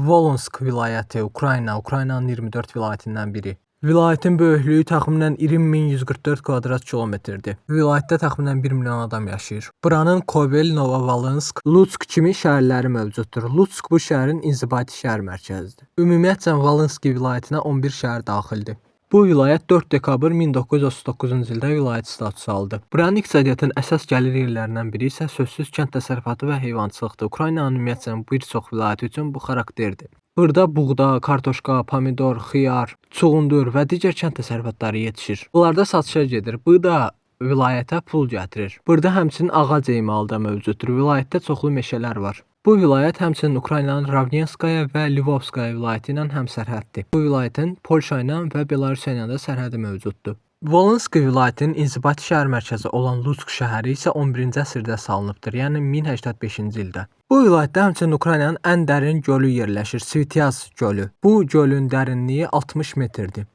Volonsk vilayəti Ukraynanın 24 vilayətindən biri. Vilayətin böyüklüyü təxminən 20144 kvadrat kilometrdir. Vilayətdə təxminən 1 milyon adam yaşayır. Buranın Kovel, Novovolonsk, Lutsk kimi şəhərləri mövcuddur. Lutsk bu şəhərin inzibati şəhər mərkəzidir. Ümumiyyətcə Volonski vilayətinə 11 şəhər daxildir. Bu vilayət 4 dekabr 1939-cu ildə vilayət statusu aldı. Buranın iqtisadiyyatın əsas gəlir yerlərindən biri isə sözsüz kənd təsərrüfatı və heyvançılıqdır. Ukraynanın ümumiyyətcə bir çox vilayəti üçün bu xarakterdir. Burada buğda, kartoşka, pomidor, xiyar, çuğundur və digər kənd təsərrüfatları yetişir. Bunlarda satışa gedir. Bu da vilayətə pul gətirir. Burada həmçinin ağac emalı da mövcuddur. Vilayətdə çoxlu meşələr var. Bu vilayət həmçinin Ukraynanın Ravnenskaya və Lvovskaya vilayəti ilə həmsərhəddir. Bu vilayətin Polşa ilə və Belarusiya ilə də sərhədi mövcuddur. Volonski vilayətinin inzibati şəhər mərkəzi olan Lutsk şəhəri isə 11-ci əsrdə salınıbdır, yəni 1085-ci ildə. Bu vilayətdə həmçinin Ukraynanın ən dərin gölü yerləşir, Svityaz gölü. Bu gölün dərinliyi 60 metrdir.